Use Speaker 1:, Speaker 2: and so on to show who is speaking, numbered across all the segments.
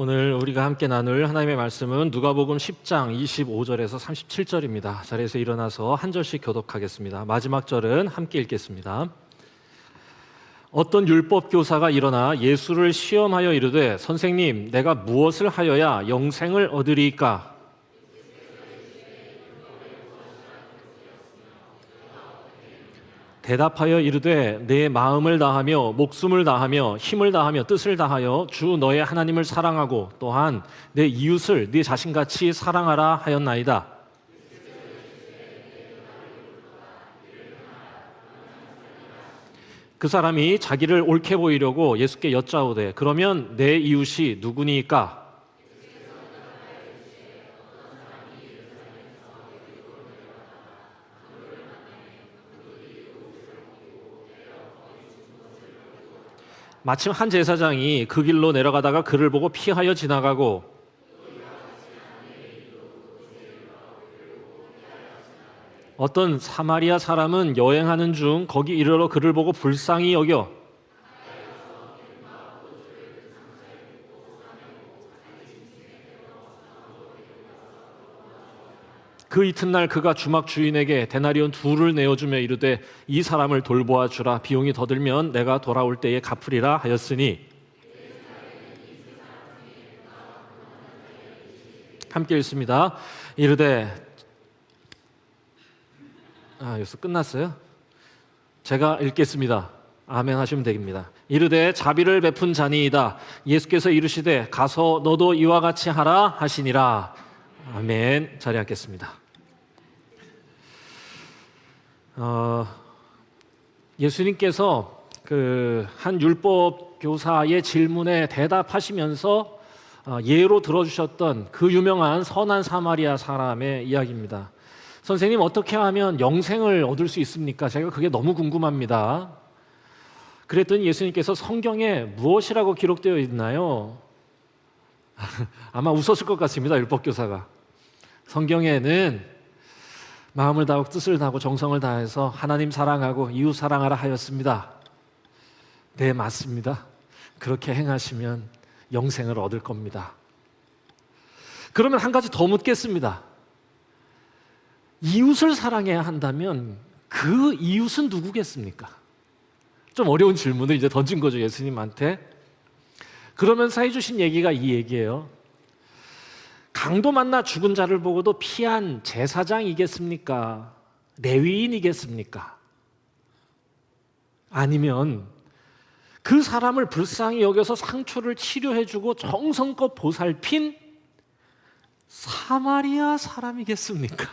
Speaker 1: 오늘 우리가 함께 나눌 하나님의 말씀은 누가복음 10장 25절에서 37절입니다. 자리에서 일어나서 한 절씩 교독하겠습니다. 마지막 절은 함께 읽겠습니다. 어떤 율법 교사가 일어나 예수를 시험하여 이르되 선생님, 내가 무엇을 하여야 영생을 얻으리이까? 대답하여 이르되 내 마음을 다하며 목숨을 다하며 힘을 다하며 뜻을 다하여 주 너의 하나님을 사랑하고 또한 내 이웃을 네 자신같이 사랑하라 하였나이다. 그 사람이 자기를 옳게 보이려고 예수께 여짜오되 그러면 내 이웃이 누구니까? 마침 한 제사장이 그 길로 내려가다가 그를 보고 피하여 지나가고 어떤 사마리아 사람은 여행하는 중 거기 이르러 그를 보고 불쌍히 여겨 그 이튿날 그가 주막 주인에게 데나리온 2를 내어주며 이르되 이 사람을 돌보아 주라. 비용이 더 들면 내가 돌아올 때에 갚으리라 하였으니 함께 읽습니다. 이르되 여기서 끝났어요? 제가 읽겠습니다. 아멘 하시면 됩니다. 이르되 자비를 베푼 자니이다. 예수께서 이르시되 가서 너도 이와 같이 하라 하시니라. 아멘. 자리 앉겠습니다. 예수님께서 그 한 율법 교사의 질문에 대답하시면서 예로 들어주셨던 그 유명한 선한 사마리아 사람의 이야기입니다. 선생님, 어떻게 하면 영생을 얻을 수 있습니까? 제가 그게 너무 궁금합니다. 그랬더니 예수님께서 성경에 무엇이라고 기록되어 있나요? 아마 웃었을 것 같습니다. 율법교사가. 성경에는 마음을 다하고 뜻을 다하고 정성을 다해서 하나님 사랑하고 이웃 사랑하라 하였습니다. 네, 맞습니다. 그렇게 행하시면 영생을 얻을 겁니다. 그러면 한 가지 더 묻겠습니다. 이웃을 사랑해야 한다면 그 이웃은 누구겠습니까? 좀 어려운 질문을 이제 던진 거죠, 예수님한테. 그러면서 해주신 얘기가 이 얘기예요. 강도 만나 죽은 자를 보고도 피한 제사장이겠습니까? 레위인이겠습니까? 아니면 그 사람을 불쌍히 여겨서 상처를 치료해주고 정성껏 보살핀 사마리아 사람이겠습니까?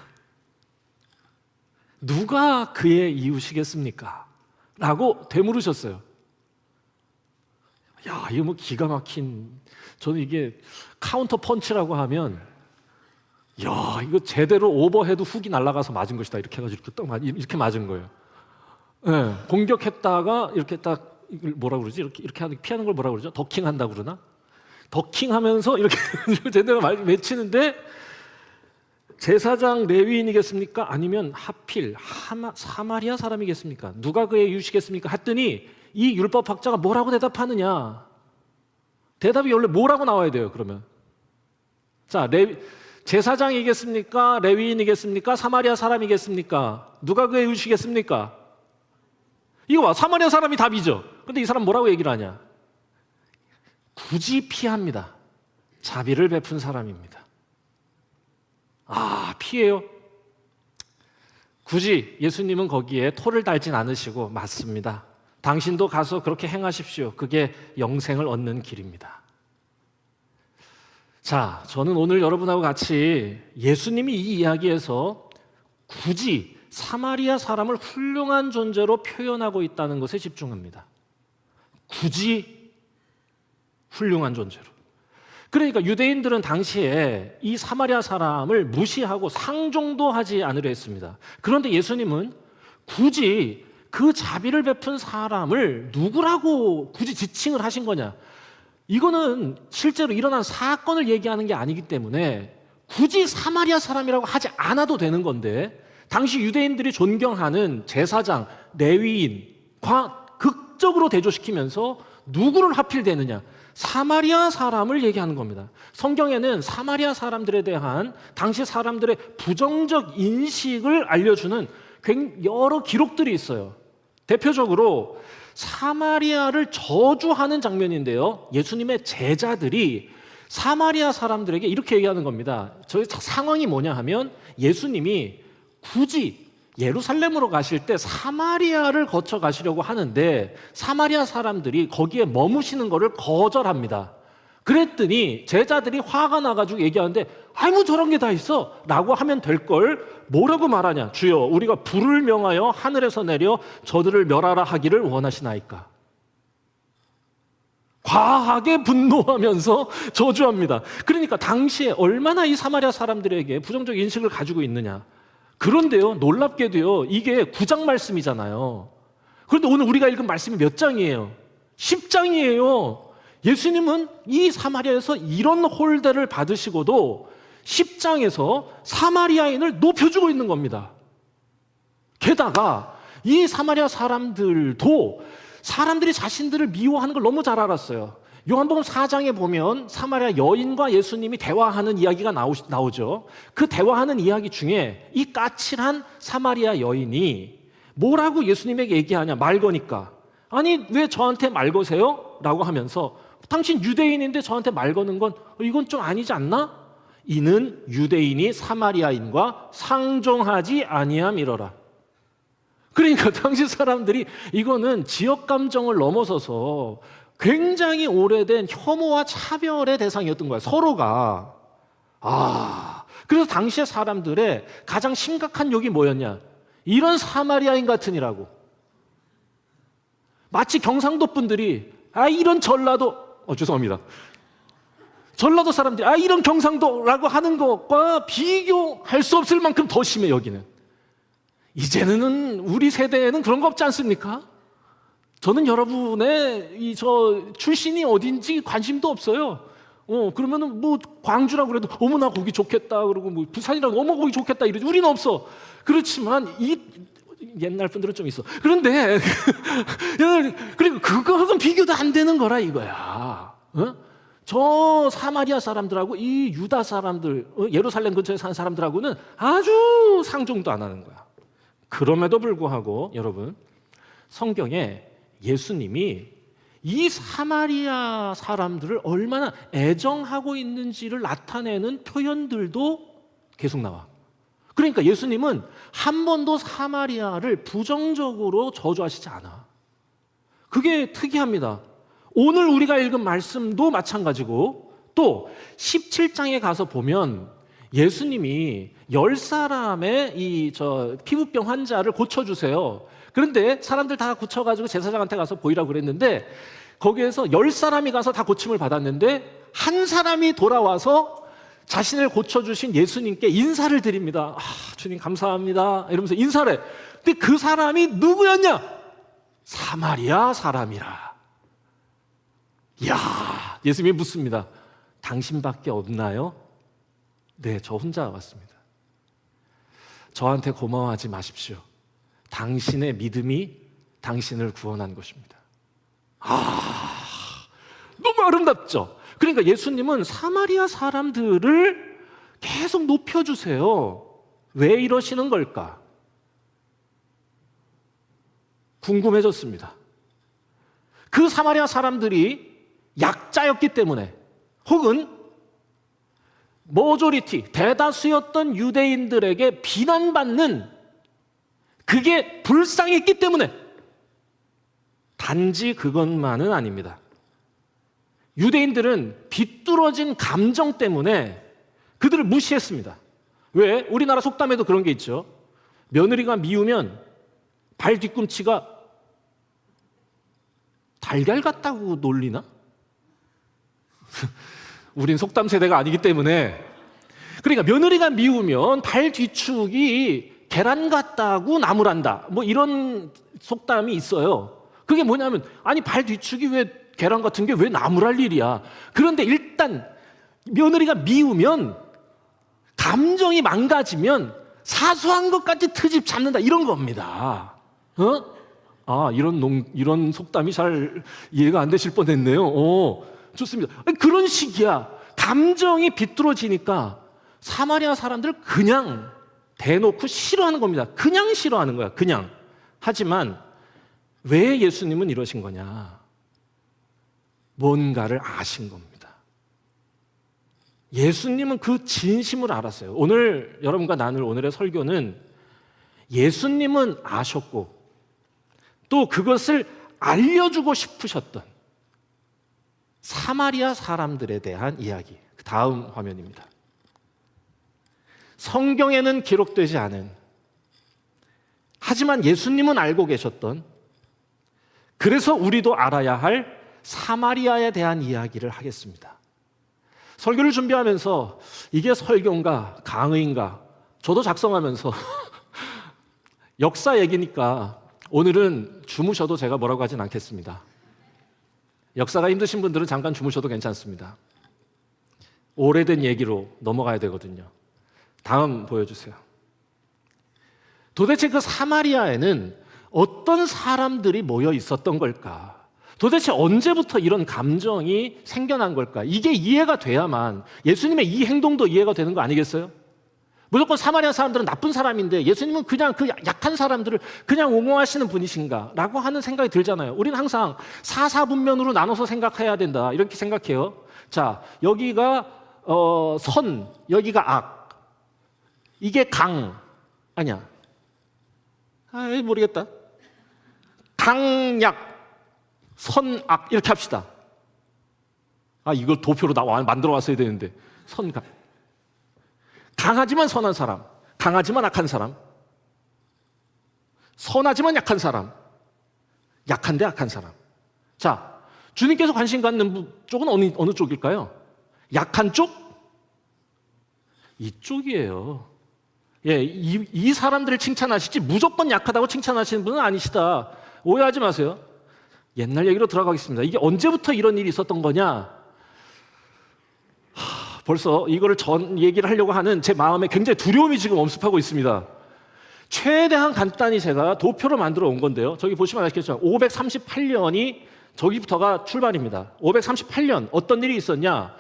Speaker 1: 누가 그의 이웃이겠습니까? 라고 되물으셨어요. 야, 이거 뭐 기가 막힌, 저는 이게 카운터 펀치라고 하면, 야, 이거 제대로 오버헤드 훅이 날아가서 맞은 것이다. 이렇게 해가지고 이렇게 맞은 거예요. 네, 공격했다가 이렇게 딱, 이걸 뭐라 그러지? 이렇게 피하는 걸 뭐라 그러죠? 더킹 한다고 그러나? 더킹 하면서 이렇게 제대로 외치는데, 제사장 레위인이겠습니까? 아니면 하필 사마리아 사람이겠습니까? 누가 그의 이웃이겠습니까? 했더니 이 율법학자가 뭐라고 대답하느냐? 대답이 원래 뭐라고 나와야 돼요, 그러면? 자, 제사장이겠습니까? 레위인이겠습니까? 사마리아 사람이겠습니까? 누가 그의 이웃이겠습니까? 이거 봐, 사마리아 사람이 답이죠. 근데 이 사람 뭐라고 얘기를 하냐? 굳이 피합니다. 자비를 베푼 사람입니다. 피해요? 굳이 예수님은 거기에 토를 달진 않으시고 맞습니다. 당신도 가서 그렇게 행하십시오. 그게 영생을 얻는 길입니다. 자, 저는 오늘 여러분하고 같이 예수님이 이 이야기에서 굳이 사마리아 사람을 훌륭한 존재로 표현하고 있다는 것에 집중합니다. 굳이 훌륭한 존재로. 그러니까 유대인들은 당시에 이 사마리아 사람을 무시하고 상종도 하지 않으려 했습니다. 그런데 예수님은 굳이 그 자비를 베푼 사람을 누구라고 굳이 지칭을 하신 거냐? 이거는 실제로 일어난 사건을 얘기하는 게 아니기 때문에 굳이 사마리아 사람이라고 하지 않아도 되는 건데, 당시 유대인들이 존경하는 제사장, 레위인과 극적으로 대조시키면서 누구를 하필 대느냐? 사마리아 사람을 얘기하는 겁니다. 성경에는 사마리아 사람들에 대한 당시 사람들의 부정적 인식을 알려주는 여러 기록들이 있어요. 대표적으로 사마리아를 저주하는 장면인데요. 예수님의 제자들이 사마리아 사람들에게 이렇게 얘기하는 겁니다. 저희 상황이 뭐냐 하면 예수님이 굳이 예루살렘으로 가실 때 사마리아를 거쳐 가시려고 하는데 사마리아 사람들이 거기에 머무시는 것을 거절합니다. 그랬더니 제자들이 화가 나가지고 얘기하는데 아이 뭐 저런 게 다 있어 라고 하면 될 걸 뭐라고 말하냐. 주여 우리가 불을 명하여 하늘에서 내려 저들을 멸하라 하기를 원하시나이까. 과하게 분노하면서 저주합니다. 그러니까 당시에 얼마나 이 사마리아 사람들에게 부정적 인식을 가지고 있느냐. 그런데요, 놀랍게도요, 이게 9장 말씀이잖아요. 그런데 오늘 우리가 읽은 말씀이 몇 장이에요? 10장이에요. 예수님은 이 사마리아에서 이런 홀대를 받으시고도 10장에서 사마리아인을 높여주고 있는 겁니다. 게다가 이 사마리아 사람들도 사람들이 자신들을 미워하는 걸 너무 잘 알았어요. 요한복음 4장에 보면 사마리아 여인과 예수님이 대화하는 이야기가 나오죠. 그 대화하는 이야기 중에 이 까칠한 사마리아 여인이 뭐라고 예수님에게 얘기하냐. 말 거니까. 아니 왜 저한테 말 거세요? 라고 하면서 당신 유대인인데 저한테 말 거는 건 이건 좀 아니지 않나? 이는 유대인이 사마리아인과 상종하지 아니함이러라. 그러니까 당시 사람들이 이거는 지역 감정을 넘어서서 굉장히 오래된 혐오와 차별의 대상이었던 거야. 서로가. 그래서 당시의 사람들의 가장 심각한 욕이 뭐였냐? 이런 사마리아인 같으니라고. 마치 경상도 분들이 이런 전라도 죄송합니다. 전라도 사람들이 이런 경상도라고 하는 것과 비교할 수 없을 만큼 더 심해. 여기는 이제는 우리 세대에는 그런 거 없지 않습니까? 저는 여러분의 저 출신이 어딘지 관심도 없어요. 그러면은 뭐 광주라고 그래도 어머나 거기 좋겠다 그러고 뭐 부산이라고 어머 거기 좋겠다 이러지. 우리는 없어. 그렇지만 이 옛날 분들은 좀 있어. 그런데 그리고 그거하고는 비교도 안 되는 거라 이거야. 저 사마리아 사람들하고 이 유다 사람들, 예루살렘 근처에 사는 사람들하고는 아주 상종도 안 하는 거야. 그럼에도 불구하고 여러분, 성경에 예수님이 이 사마리아 사람들을 얼마나 애정하고 있는지를 나타내는 표현들도 계속 나와. 그러니까 예수님은 한 번도 사마리아를 부정적으로 저주하시지 않아. 그게 특이합니다. 오늘 우리가 읽은 말씀도 마찬가지고 또 17장에 가서 보면 예수님이 10사람의 피부병 환자를 고쳐주세요. 그런데 사람들 다 고쳐가지고 제사장한테 가서 보이라고 그랬는데 거기에서 10사람이 가서 다 고침을 받았는데 한 사람이 돌아와서 자신을 고쳐주신 예수님께 인사를 드립니다. 주님 감사합니다 이러면서 인사를 해. 근데 그 사람이 누구였냐? 사마리아 사람이라. 이야, 예수님이 묻습니다. 당신밖에 없나요? 네, 저 혼자 왔습니다. 저한테 고마워하지 마십시오. 당신의 믿음이 당신을 구원한 것입니다. 너무 아름답죠? 그러니까 예수님은 사마리아 사람들을 계속 높여주세요. 왜 이러시는 걸까? 궁금해졌습니다. 그 사마리아 사람들이 약자였기 때문에 혹은 머조리티, 대다수였던 유대인들에게 비난받는 그게 불쌍했기 때문에 단지 그것만은 아닙니다. 유대인들은 비뚤어진 감정 때문에 그들을 무시했습니다. 왜? 우리나라 속담에도 그런 게 있죠. 며느리가 미우면 발 뒤꿈치가 달걀 같다고 놀리나? 우린 속담 세대가 아니기 때문에. 그러니까 며느리가 미우면 발 뒤축이 계란 같다고 나무란다. 뭐 이런 속담이 있어요. 그게 뭐냐면 아니 발 뒤축이 왜 계란 같은 게 왜 나무랄 일이야. 그런데 일단 며느리가 미우면 감정이 망가지면 사소한 것까지 트집 잡는다 이런 겁니다. 이런 속담이 잘 이해가 안 되실 뻔했네요. 좋습니다. 그런 식이야. 감정이 비뚤어지니까 사마리아 사람들 그냥 대놓고 싫어하는 겁니다. 그냥 싫어하는 거야. 그냥. 하지만 왜 예수님은 이러신 거냐? 뭔가를 아신 겁니다. 예수님은 그 진심을 알았어요. 오늘 여러분과 나눌 오늘의 설교는 예수님은 아셨고 또 그것을 알려주고 싶으셨던 사마리아 사람들에 대한 이야기. 다음 화면입니다. 성경에는 기록되지 않은, 하지만 예수님은 알고 계셨던, 그래서 우리도 알아야 할 사마리아에 대한 이야기를 하겠습니다. 설교를 준비하면서 이게 설교인가 강의인가 저도 작성하면서 역사 얘기니까 오늘은 주무셔도 제가 뭐라고 하진 않겠습니다. 역사가 힘드신 분들은 잠깐 주무셔도 괜찮습니다. 오래된 얘기로 넘어가야 되거든요. 다음 보여주세요. 도대체 그 사마리아에는 어떤 사람들이 모여 있었던 걸까? 도대체 언제부터 이런 감정이 생겨난 걸까? 이게 이해가 돼야만 예수님의 이 행동도 이해가 되는 거 아니겠어요? 무조건 사마리아 사람들은 나쁜 사람인데 예수님은 그냥 그 약한 사람들을 그냥 옹호하시는 분이신가? 라고 하는 생각이 들잖아요. 우리는 항상 사사분면으로 나눠서 생각해야 된다. 이렇게 생각해요. 자, 여기가 선, 여기가 악. 이게 강. 아니야. 모르겠다. 강약, 선악 이렇게 합시다. 이걸 도표로 만들어 왔어야 되는데. 선강. 강하지만 선한 사람, 강하지만 악한 사람, 선하지만 약한 사람, 약한데 악한 사람. 자, 주님께서 관심 갖는 쪽은 어느 쪽일까요? 약한 쪽? 이쪽이에요. 예, 이 사람들을 칭찬하시지 무조건 약하다고 칭찬하시는 분은 아니시다. 오해하지 마세요. 옛날 얘기로 들어가겠습니다. 이게 언제부터 이런 일이 있었던 거냐? 벌써 이거를 전 얘기를 하려고 하는 제 마음에 굉장히 두려움이 지금 엄습하고 있습니다. 최대한 간단히 제가 도표로 만들어 온 건데요. 저기 보시면 아시겠죠? 538년이 저기부터가 출발입니다. 538년 어떤 일이 있었냐?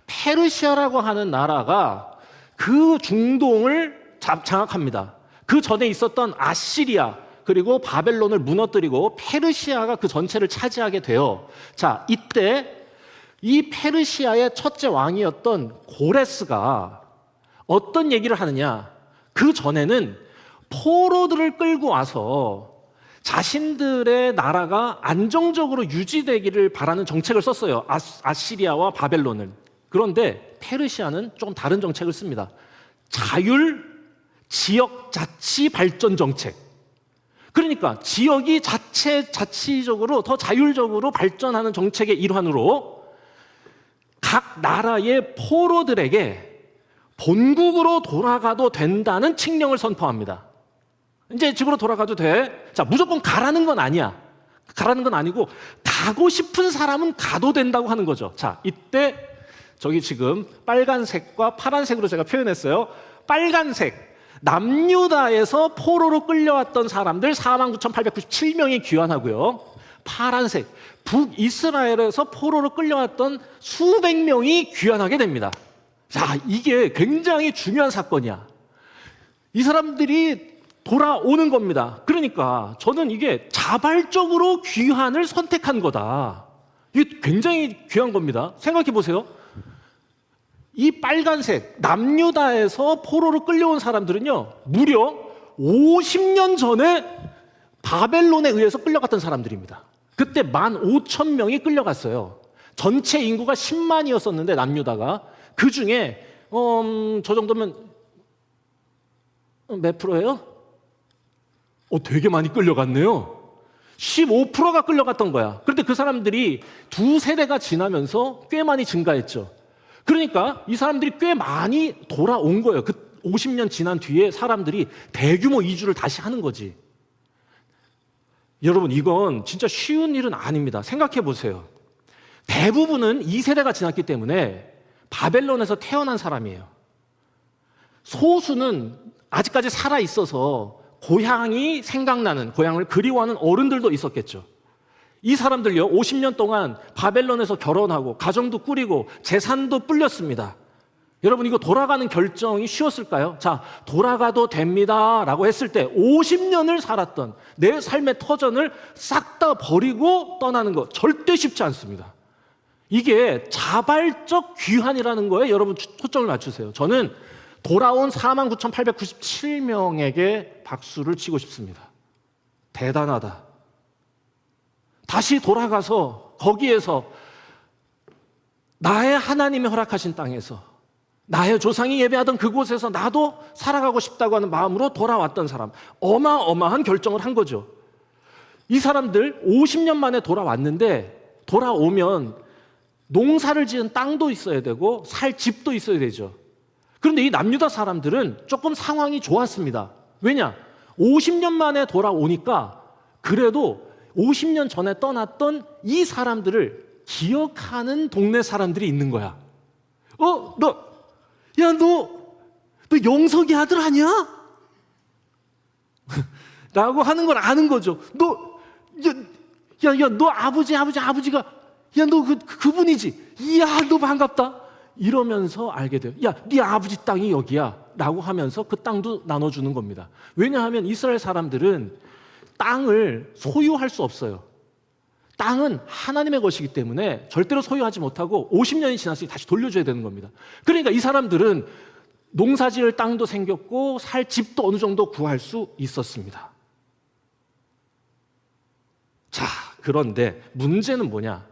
Speaker 1: 페르시아라고 하는 나라가 그 중동을 장악합니다. 그 전에 있었던 아시리아 그리고 바벨론을 무너뜨리고 페르시아가 그 전체를 차지하게 돼요. 자, 이때 이 페르시아의 첫째 왕이었던 고레스가 어떤 얘기를 하느냐? 그 전에는 포로들을 끌고 와서 자신들의 나라가 안정적으로 유지되기를 바라는 정책을 썼어요. 아시리아와 바벨론은. 그런데 페르시아는 조금 다른 정책을 씁니다. 자율 지역 자치 발전 정책. 그러니까 지역이 자치적으로 더 자율적으로 발전하는 정책의 일환으로 각 나라의 포로들에게 본국으로 돌아가도 된다는 칙령을 선포합니다. 이제 집으로 돌아가도 돼. 자, 무조건 가라는 건 아니야. 가라는 건 아니고 가고 싶은 사람은 가도 된다고 하는 거죠. 자, 이때 저기 지금 빨간색과 파란색으로 제가 표현했어요. 빨간색, 남유다에서 포로로 끌려왔던 사람들 49,897명이 귀환하고요. 파란색, 북이스라엘에서 포로로 끌려왔던 수백 명이 귀환하게 됩니다. 자, 이게 굉장히 중요한 사건이야. 이 사람들이 돌아오는 겁니다. 그러니까 저는 이게 자발적으로 귀환을 선택한 거다. 이게 굉장히 귀한 겁니다. 생각해 보세요. 이 빨간색 남유다에서 포로로 끌려온 사람들은요, 무려 50년 전에 바벨론에 의해서 끌려갔던 사람들입니다. 그때 15,000명이 끌려갔어요. 전체 인구가 10만이었었는데 남유다가 그 중에 저 정도면 몇 프로예요? 되게 많이 끌려갔네요. 15%가 끌려갔던 거야. 그런데 그 사람들이 두 세대가 지나면서 꽤 많이 증가했죠. 그러니까 이 사람들이 꽤 많이 돌아온 거예요. 그 50년 지난 뒤에 사람들이 대규모 이주를 다시 하는 거지. 여러분, 이건 진짜 쉬운 일은 아닙니다. 생각해 보세요. 대부분은 2세대가 지났기 때문에 바벨론에서 태어난 사람이에요. 소수는 아직까지 살아 있어서 고향이 생각나는, 고향을 그리워하는 어른들도 있었겠죠. 이 사람들요, 50년 동안 바벨론에서 결혼하고 가정도 꾸리고 재산도 불렸습니다. 여러분, 이거 돌아가는 결정이 쉬웠을까요? 자, 돌아가도 됩니다 라고 했을 때 50년을 살았던 내 삶의 터전을 싹 다 버리고 떠나는 거 절대 쉽지 않습니다. 이게 자발적 귀환이라는 거에 여러분 초점을 맞추세요. 저는 돌아온 49,897명에게 박수를 치고 싶습니다. 대단하다. 다시 돌아가서 거기에서 나의 하나님이 허락하신 땅에서 나의 조상이 예배하던 그곳에서 나도 살아가고 싶다고 하는 마음으로 돌아왔던 사람, 어마어마한 결정을 한 거죠. 이 사람들 50년 만에 돌아왔는데 돌아오면 농사를 지은 땅도 있어야 되고 살 집도 있어야 되죠. 그런데 이 남유다 사람들은 조금 상황이 좋았습니다. 왜냐? 50년 만에 돌아오니까 그래도 50년 전에 떠났던 이 사람들을 기억하는 동네 사람들이 있는 거야. 너 영석이 아들 아니야? 라고 하는 걸 아는 거죠. 너 아버지가, 너 그분이지. 이야, 너 반갑다. 이러면서 알게 돼요. 야, 네 아버지 땅이 여기야. 라고 하면서 그 땅도 나눠주는 겁니다. 왜냐하면 이스라엘 사람들은 땅을 소유할 수 없어요. 땅은 하나님의 것이기 때문에 절대로 소유하지 못하고 50년이 지났으니 다시 돌려줘야 되는 겁니다. 그러니까 이 사람들은 농사지을 땅도 생겼고 살 집도 어느 정도 구할 수 있었습니다. 자, 그런데 문제는 뭐냐?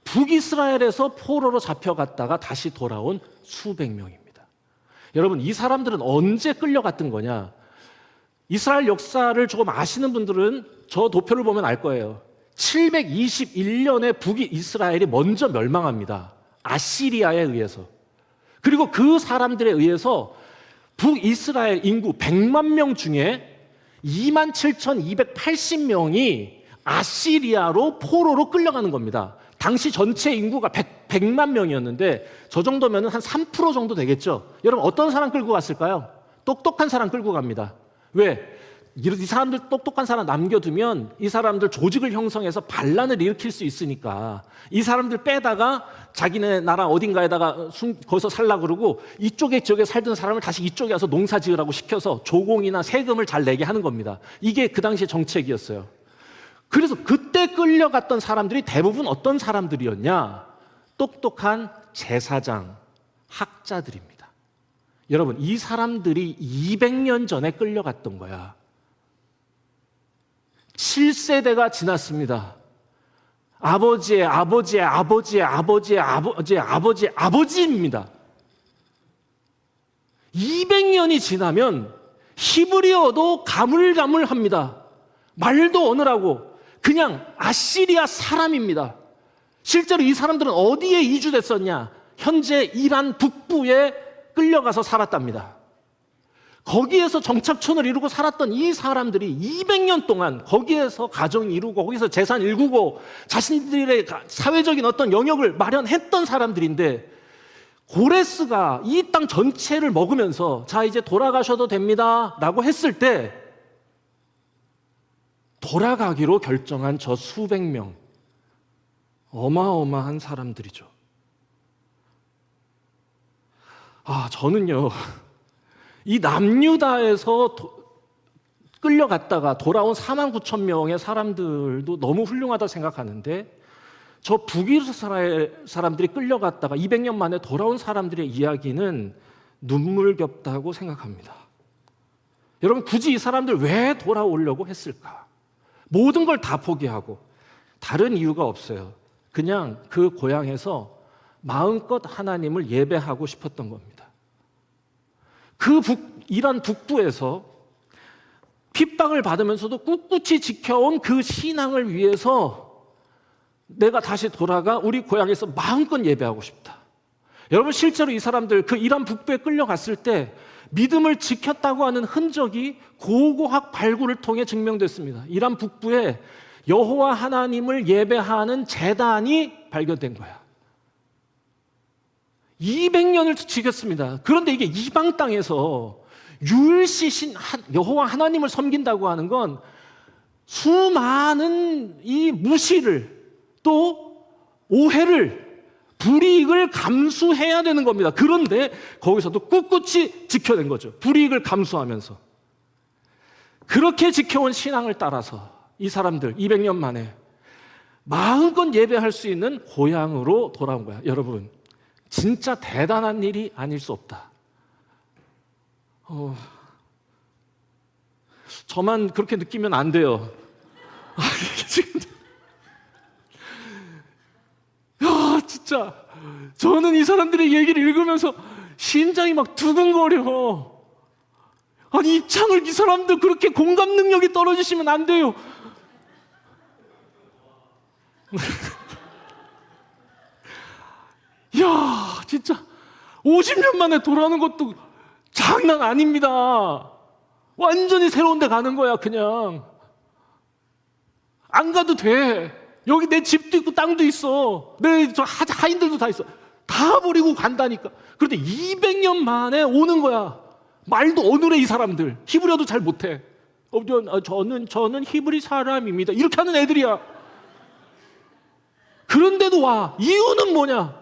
Speaker 1: 북이스라엘에서 포로로 잡혀갔다가 다시 돌아온 수백 명입니다. 여러분, 이 사람들은 언제 끌려갔던 거냐? 이스라엘 역사를 조금 아시는 분들은 저 도표를 보면 알 거예요. 721년에 북이스라엘이 먼저 멸망합니다. 아시리아에 의해서. 그리고 그 사람들에 의해서 북이스라엘 인구 100만 명 중에 27,280명이 아시리아로 포로로 끌려가는 겁니다. 당시 전체 인구가 100만 명이었는데 저 정도면 한 3% 정도 되겠죠. 여러분, 어떤 사람 끌고 갔을까요? 똑똑한 사람 끌고 갑니다. 왜? 이 사람들 똑똑한 사람 남겨두면 이 사람들 조직을 형성해서 반란을 일으킬 수 있으니까 이 사람들 빼다가 자기네 나라 어딘가에다가 거기서 살려고 그러고 이쪽에 저쪽에 살던 사람을 다시 이쪽에 와서 농사 지으라고 시켜서 조공이나 세금을 잘 내게 하는 겁니다. 이게 그 당시의 정책이었어요. 그래서 그때 끌려갔던 사람들이 대부분 어떤 사람들이었냐? 똑똑한 제사장, 학자들입니다. 여러분, 이 사람들이 200년 전에 끌려갔던 거야. 7세대가 지났습니다. 아버지의 아버지의 아버지의 아버지의 아버지의 아버지의 아버지입니다. 200년이 지나면 히브리어도 가물가물합니다. 말도 어느라고 그냥 아시리아 사람입니다. 실제로 이 사람들은 어디에 이주됐었냐? 현재 이란 북부에 끌려가서 살았답니다. 거기에서 정착촌을 이루고 살았던 이 사람들이 200년 동안 거기에서 가정 이루고 거기서 재산 일구고 자신들의 사회적인 어떤 영역을 마련했던 사람들인데 고레스가 이 땅 전체를 먹으면서 자, 이제 돌아가셔도 됩니다 라고 했을 때 돌아가기로 결정한 저 수백 명, 어마어마한 사람들이죠. 저는요, 이 남유다에서 끌려갔다가 돌아온 49,000명의 사람들도 너무 훌륭하다 생각하는데 저 북이스라엘 사람들이 끌려갔다가 200년 만에 돌아온 사람들의 이야기는 눈물겹다고 생각합니다. 여러분, 굳이 이 사람들 왜 돌아오려고 했을까? 모든 걸 다 포기하고 다른 이유가 없어요. 그냥 그 고향에서 마음껏 하나님을 예배하고 싶었던 겁니다. 이란 북부에서 핍박을 받으면서도 꿋꿋이 지켜온 그 신앙을 위해서 내가 다시 돌아가 우리 고향에서 마음껏 예배하고 싶다. 여러분, 실제로 이 사람들 그 이란 북부에 끌려갔을 때 믿음을 지켰다고 하는 흔적이 고고학 발굴을 통해 증명됐습니다. 이란 북부에 여호와 하나님을 예배하는 제단이 발견된 거야. 200년을 지켰습니다. 그런데 이게 이방 땅에서 유일시 여호와 하나님을 섬긴다고 하는 건 수많은 이 무시를 또 오해를 불이익을 감수해야 되는 겁니다. 그런데 거기서도 꿋꿋이 지켜낸 거죠. 불이익을 감수하면서. 그렇게 지켜온 신앙을 따라서 이 사람들 200년 만에 마음껏 예배할 수 있는 고향으로 돌아온 거야. 여러분, 진짜 대단한 일이 아닐 수 없다. 저만 그렇게 느끼면 안 돼요. 지금 야, 진짜 저는 이 사람들의 얘기를 읽으면서 심장이 막 두근거려. 아니, 입창을 이 사람들 그렇게 공감 능력이 떨어지시면 안 돼요. 야, 진짜 50년 만에 돌아오는 것도 장난 아닙니다. 완전히 새로운 데 가는 거야. 그냥 안 가도 돼. 여기 내 집도 있고 땅도 있어. 내 저 하인들도 다 있어. 다 버리고 간다니까. 그런데 200년 만에 오는 거야. 말도 어눌해. 이 사람들 히브리어도 잘 못해. 저는 히브리 사람입니다. 이렇게 하는 애들이야. 그런데도 와. 이유는 뭐냐?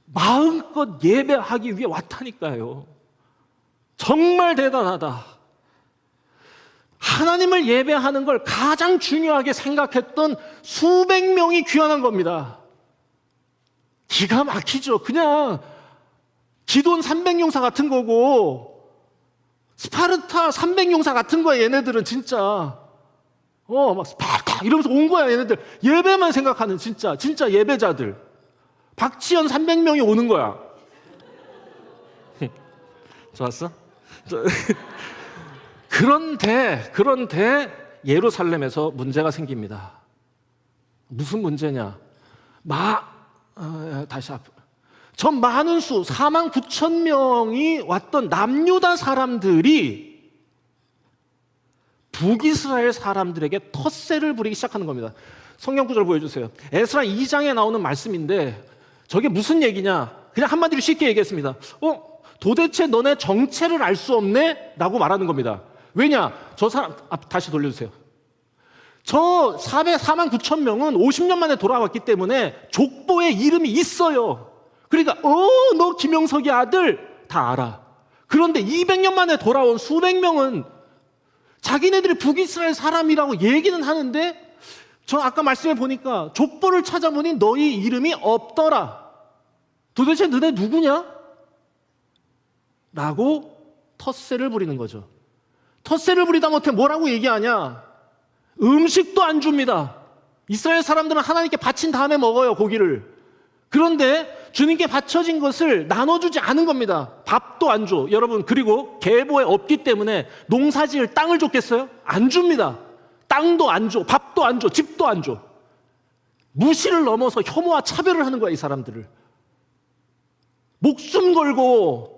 Speaker 1: 마음껏 예배하기 위해 왔다니까요. 정말 대단하다. 하나님을 예배하는 걸 가장 중요하게 생각했던 수백 명이 귀환한 겁니다. 기가 막히죠. 그냥 기돈 300용사 같은 거고 스파르타 300용사 같은 거야. 얘네들은 진짜 막 스파르타 이러면서 온 거야. 얘네들 예배만 생각하는 진짜 예배자들. 박지현 300명이 오는 거야. 좋았어? 그런데 예루살렘에서 문제가 생깁니다. 무슨 문제냐? 저 많은 수 49,000명이 왔던 남유다 사람들이 북이스라엘 사람들에게 텃세를 부리기 시작하는 겁니다. 성경 구절 보여주세요. 에스라 2장에 나오는 말씀인데 저게 무슨 얘기냐? 그냥 한마디로 쉽게 얘기했습니다. 도대체 너네 정체를 알 수 없네? 라고 말하는 겁니다. 왜냐? 저 사람, 다시 돌려주세요. 저 49,000명은 50년 만에 돌아왔기 때문에 족보에 이름이 있어요. 그러니까 너 김영석의 아들 다 알아. 그런데 200년 만에 돌아온 수백 명은 자기네들이 북이스라엘 사람이라고 얘기는 하는데 저 아까 말씀해 보니까 족보를 찾아보니 너희 이름이 없더라. 도대체 너네 누구냐? 라고 텃세를 부리는 거죠. 텃세를 부리다 못해 뭐라고 얘기하냐? 음식도 안 줍니다. 이스라엘 사람들은 하나님께 바친 다음에 먹어요, 고기를. 그런데 주님께 바쳐진 것을 나눠주지 않은 겁니다. 밥도 안 줘. 여러분, 그리고 계보에 없기 때문에 농사지을 땅을 줬겠어요? 안 줍니다. 땅도 안 줘, 밥도 안 줘, 집도 안 줘. 무시를 넘어서 혐오와 차별을 하는 거야, 이 사람들을. 목숨 걸고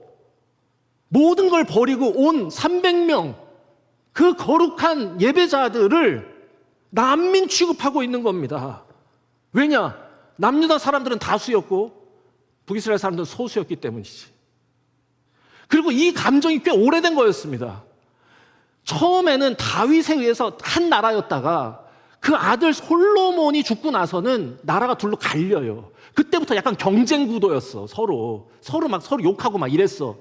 Speaker 1: 모든 걸 버리고 온 300명 그 거룩한 예배자들을 난민 취급하고 있는 겁니다. 왜냐? 남유다 사람들은 다수였고 북이스라엘 사람들은 소수였기 때문이지. 그리고 이 감정이 꽤 오래된 거였습니다. 처음에는 다윗에 의해서 한 나라였다가 그 아들 솔로몬이 죽고 나서는 나라가 둘로 갈려요. 그때부터 약간 경쟁 구도였어. 서로 욕하고 막 이랬어.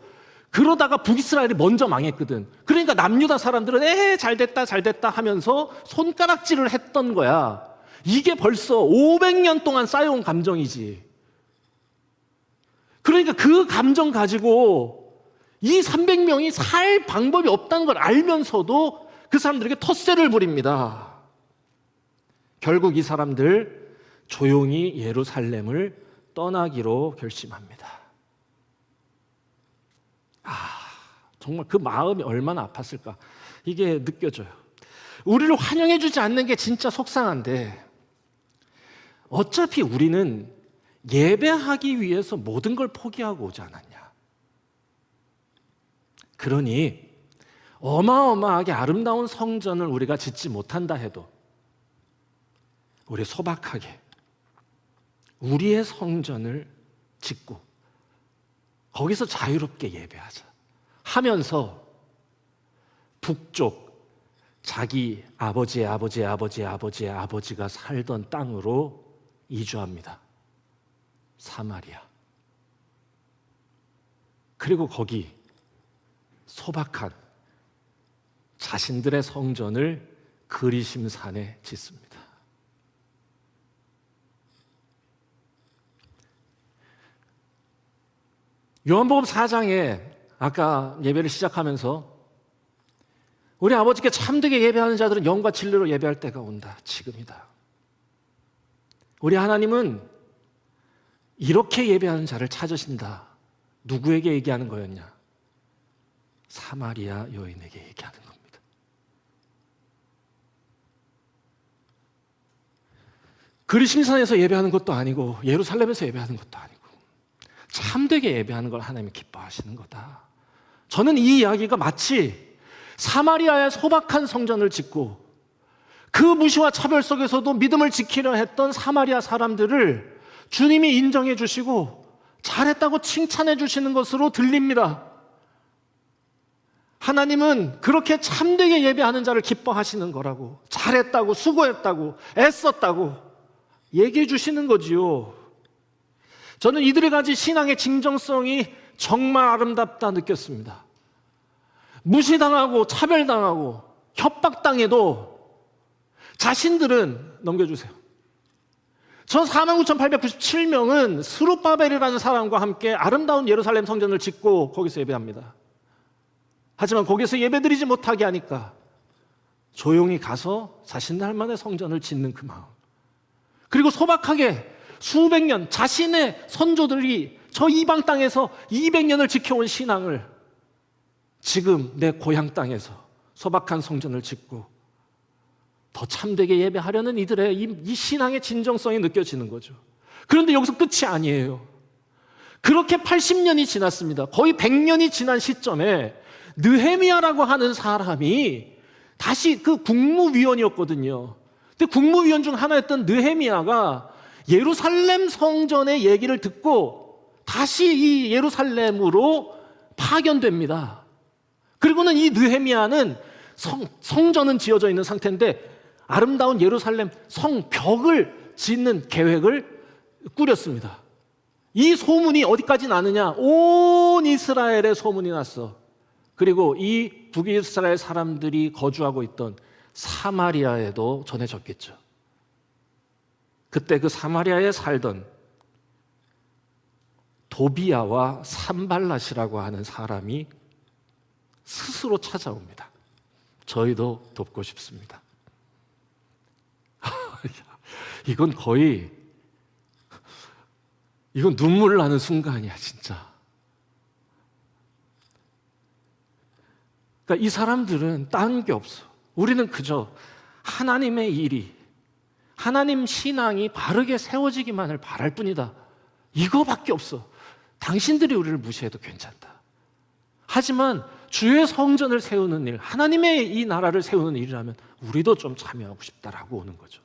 Speaker 1: 그러다가 북이스라엘이 먼저 망했거든. 그러니까 남유다 사람들은 잘됐다 하면서 손가락질을 했던 거야. 이게 벌써 500년 동안 쌓여온 감정이지. 그러니까 그 감정 가지고 이 300명이 살 방법이 없다는 걸 알면서도 그 사람들에게 텃세를 부립니다. 결국 이 사람들 조용히 예루살렘을 떠나기로 결심합니다. 정말 그 마음이 얼마나 아팠을까 이게 느껴져요. 우리를 환영해 주지 않는 게 진짜 속상한데 어차피 우리는 예배하기 위해서 모든 걸 포기하고 오지 않았냐. 그러니 어마어마하게 아름다운 성전을 우리가 짓지 못한다 해도 우리 소박하게 우리의 성전을 짓고 거기서 자유롭게 예배하자 하면서 북쪽 자기 아버지의 아버지의 아버지의 아버지의 아버지가 살던 땅으로 이주합니다. 사마리아. 그리고 거기 소박한 자신들의 성전을 그리심산에 짓습니다. 요한복음 4장에 아까 예배를 시작하면서 우리 아버지께 참되게 예배하는 자들은 영과 진리로 예배할 때가 온다. 지금이다. 우리 하나님은 이렇게 예배하는 자를 찾으신다. 누구에게 얘기하는 거였냐? 사마리아 여인에게 얘기하는 겁니다. 그리심산에서 예배하는 것도 아니고 예루살렘에서 예배하는 것도 아니고 참되게 예배하는 걸 하나님이 기뻐하시는 거다. 저는 이 이야기가 마치 사마리아의 소박한 성전을 짓고 그 무시와 차별 속에서도 믿음을 지키려 했던 사마리아 사람들을 주님이 인정해 주시고 잘했다고 칭찬해 주시는 것으로 들립니다. 하나님은 그렇게 참되게 예배하는 자를 기뻐하시는 거라고, 잘했다고, 수고했다고, 애썼다고 얘기해 주시는 거지요. 저는 이들이 가진 신앙의 진정성이 정말 아름답다 느꼈습니다. 무시당하고 차별당하고 협박당해도 자신들은 넘겨주세요. 저 49,897명은 스룹바벨이라는 사람과 함께 아름다운 예루살렘 성전을 짓고 거기서 예배합니다. 하지만 거기서 예배드리지 못하게 하니까 조용히 가서 자신들만의 성전을 짓는 그 마음, 그리고 소박하게 수백 년 자신의 선조들이 저 이방 땅에서 200년을 지켜온 신앙을 지금 내 고향 땅에서 소박한 성전을 짓고 더 참되게 예배하려는 이들의 이 신앙의 진정성이 느껴지는 거죠. 그런데 여기서 끝이 아니에요. 그렇게 80년이 지났습니다. 거의 100년이 지난 시점에 느헤미야라고 하는 사람이 다시 그 국무위원이었거든요. 근데 국무위원 중 하나였던 느헤미야가 예루살렘 성전의 얘기를 듣고 다시 이 예루살렘으로 파견됩니다. 그리고는 이 느헤미야는 성전은 지어져 있는 상태인데 아름다운 예루살렘 성벽을 짓는 계획을 꾸렸습니다. 이 소문이 어디까지 나느냐? 온 이스라엘에 소문이 났어. 그리고 이 북이스라엘 사람들이 거주하고 있던 사마리아에도 전해졌겠죠. 그때 그 사마리아에 살던 도비야와 산발랏이라고 하는 사람이 스스로 찾아옵니다. 저희도 돕고 싶습니다. 이건 거의 이건 눈물 나는 순간이야, 진짜. 그러니까 이 사람들은 딴 게 없어. 우리는 그저 하나님의 일이, 하나님 신앙이 바르게 세워지기만을 바랄 뿐이다. 이거밖에 없어. 당신들이 우리를 무시해도 괜찮다. 하지만 주의 성전을 세우는 일, 하나님의 이 나라를 세우는 일이라면 우리도 좀 참여하고 싶다라고 오는 거죠.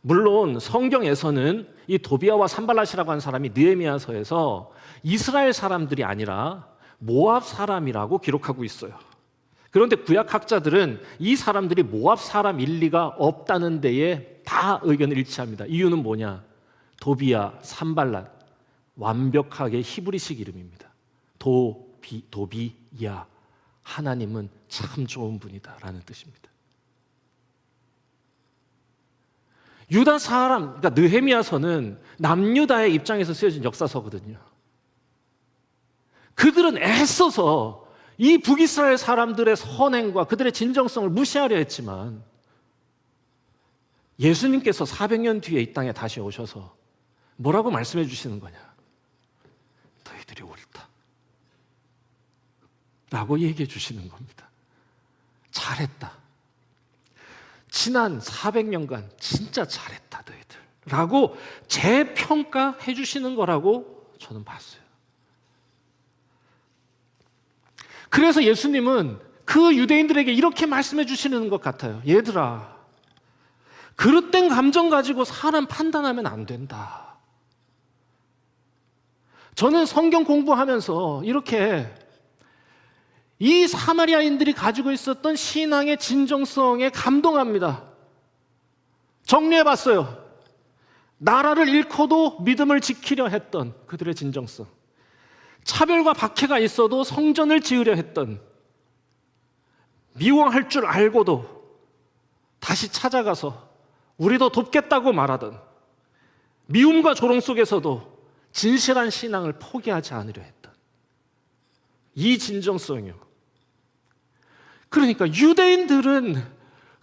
Speaker 1: 물론 성경에서는 이 도비야와 산발랏이라고 하는 사람이 느헤미야서에서 이스라엘 사람들이 아니라 모압 사람이라고 기록하고 있어요. 그런데 구약학자들은 이 사람들이 모압 사람 일리가 없다는 데에 다 의견을 일치합니다. 이유는 뭐냐? 도비야, 산발랏, 완벽하게 히브리식 이름입니다. 도비야, 하나님은 참 좋은 분이다라는 뜻입니다. 유다 사람, 그러니까 느헤미야서는 남유다의 입장에서 쓰여진 역사서거든요. 그들은 애써서 이 북이스라엘 사람들의 선행과 그들의 진정성을 무시하려 했지만 예수님께서 400년 뒤에 이 땅에 다시 오셔서 뭐라고 말씀해 주시는 거냐? 너희들이 옳다 라고 얘기해 주시는 겁니다. 잘했다. 지난 400년간 진짜 잘했다 너희들 라고 재평가해 주시는 거라고 저는 봤어요. 그래서 예수님은 그 유대인들에게 이렇게 말씀해 주시는 것 같아요. 얘들아, 그릇된 감정 가지고 사람 판단하면 안 된다. 저는 성경 공부하면서 이렇게 이 사마리아인들이 가지고 있었던 신앙의 진정성에 감동합니다. 정리해봤어요. 나라를 잃고도 믿음을 지키려 했던 그들의 진정성, 차별과 박해가 있어도 성전을 지으려 했던, 미워할 줄 알고도 다시 찾아가서 우리도 돕겠다고 말하던, 미움과 조롱 속에서도 진실한 신앙을 포기하지 않으려 했던 이 진정성이요. 그러니까 유대인들은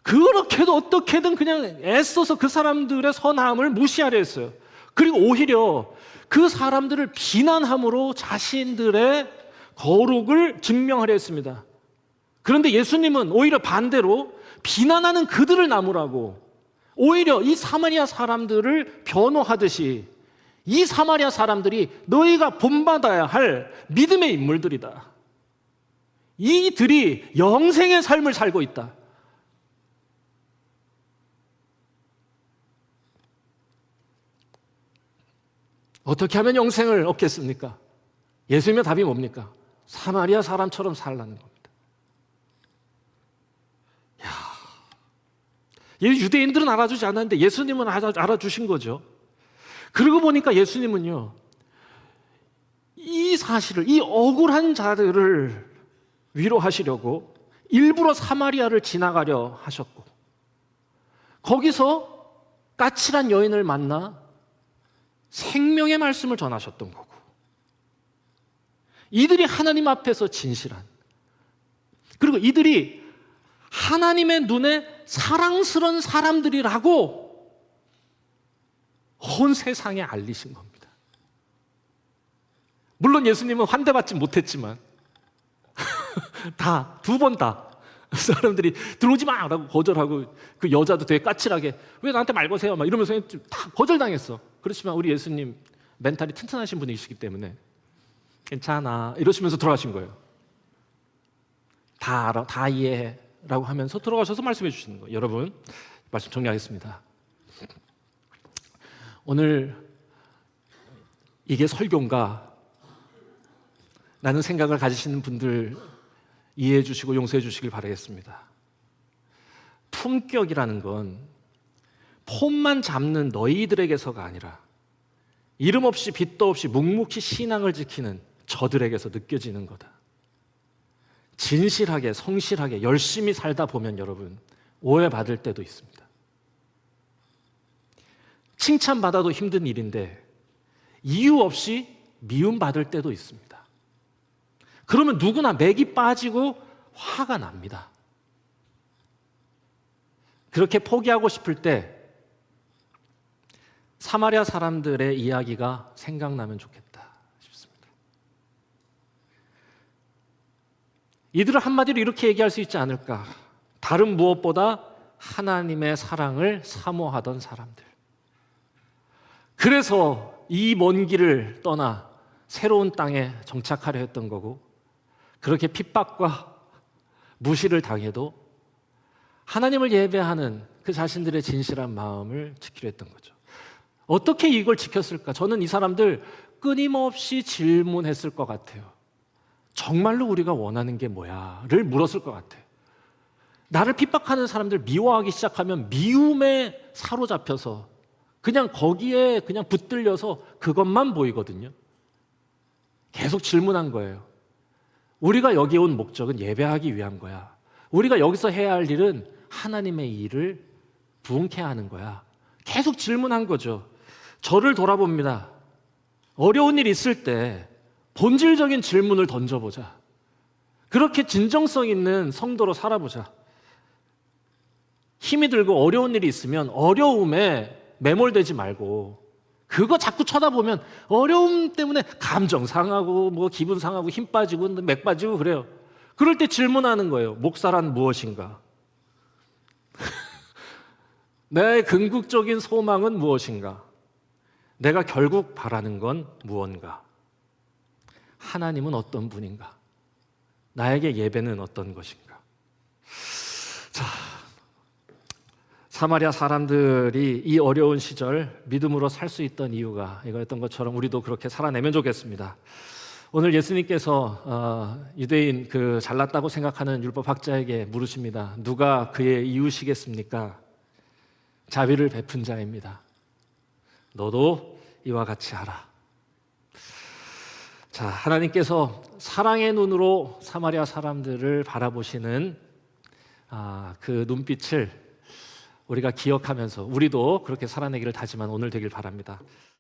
Speaker 1: 그렇게도 어떻게든 그냥 애써서 그 사람들의 선함을 무시하려 했어요. 그리고 오히려 그 사람들을 비난함으로 자신들의 거룩을 증명하려 했습니다. 그런데 예수님은 오히려 반대로 비난하는 그들을 나무라고, 오히려 이 사마리아 사람들을 변호하듯이 이 사마리아 사람들이 너희가 본받아야 할 믿음의 인물들이다. 이들이 영생의 삶을 살고 있다. 어떻게 하면 영생을 얻겠습니까? 예수님의 답이 뭡니까? 사마리아 사람처럼 살라는 겁니다. 유대인들은 알아주지 않았는데 예수님은 알아주신 거죠. 그러고 보니까 예수님은요, 이 사실을, 이 억울한 자들을 위로하시려고 일부러 사마리아를 지나가려 하셨고, 거기서 까칠한 여인을 만나 생명의 말씀을 전하셨던 거고, 이들이 하나님 앞에서 진실한, 그리고 이들이 하나님의 눈에 사랑스러운 사람들이라고 온 세상에 알리신 겁니다. 물론 예수님은 환대받지 못했지만 두 번 다 사람들이 들어오지 마라고 거절하고, 그 여자도 되게 까칠하게 왜 나한테 말 거세요? 막 이러면서 다 거절당했어. 그렇지만 우리 예수님 멘탈이 튼튼하신 분이시기 때문에 괜찮아 이러시면서 돌아가신 거예요. 다 알아, 다 이해해 라고 하면서 들어가셔서 말씀해 주시는 거예요. 여러분, 말씀 정리하겠습니다. 오늘 이게 설교인가 라는 생각을 가지시는 분들 이해해 주시고 용서해 주시길 바라겠습니다. 품격이라는 건 폼만 잡는 너희들에게서가 아니라 이름 없이 빚도 없이 묵묵히 신앙을 지키는 저들에게서 느껴지는 거다. 진실하게, 성실하게, 열심히 살다 보면 여러분 오해받을 때도 있습니다. 칭찬받아도 힘든 일인데 이유 없이 미움받을 때도 있습니다. 그러면 누구나 맥이 빠지고 화가 납니다. 그렇게 포기하고 싶을 때 사마리아 사람들의 이야기가 생각나면 좋겠다 싶습니다. 이들은 한마디로 이렇게 얘기할 수 있지 않을까? 다른 무엇보다 하나님의 사랑을 사모하던 사람들. 그래서 이 먼 길을 떠나 새로운 땅에 정착하려 했던 거고, 그렇게 핍박과 무시를 당해도 하나님을 예배하는 그 자신들의 진실한 마음을 지키려 했던 거죠. 어떻게 이걸 지켰을까? 저는 이 사람들 끊임없이 질문했을 것 같아요. 정말로 우리가 원하는 게 뭐야?를 물었을 것 같아요. 나를 핍박하는 사람들 미워하기 시작하면 미움에 사로잡혀서 그냥 거기에 그냥 붙들려서 그것만 보이거든요. 계속 질문한 거예요. 우리가 여기 온 목적은 예배하기 위한 거야. 우리가 여기서 해야 할 일은 하나님의 일을 부응케 하는 거야. 계속 질문한 거죠. 저를 돌아봅니다. 어려운 일 있을 때 본질적인 질문을 던져보자. 그렇게 진정성 있는 성도로 살아보자. 힘이 들고 어려운 일이 있으면 어려움에 매몰되지 말고, 그거 자꾸 쳐다보면 어려움 때문에 감정 상하고 뭐 기분 상하고 힘 빠지고 맥 빠지고 그래요. 그럴 때 질문하는 거예요. 목사란 무엇인가? 내 궁극적인 소망은 무엇인가? 내가 결국 바라는 건 무언가? 하나님은 어떤 분인가? 나에게 예배는 어떤 것인가? 자, 사마리아 사람들이 이 어려운 시절 믿음으로 살 수 있던 이유가 이거였던 것처럼 우리도 그렇게 살아내면 좋겠습니다. 오늘 예수님께서 유대인 그 잘났다고 생각하는 율법학자에게 물으십니다. 누가 그의 이웃이겠습니까? 자비를 베푼 자입니다. 너도 이와 같이 하라. 자, 하나님께서 사랑의 눈으로 사마리아 사람들을 바라보시는 그 눈빛을 우리가 기억하면서 우리도 그렇게 살아내기를 다짐한 오늘 되길 바랍니다.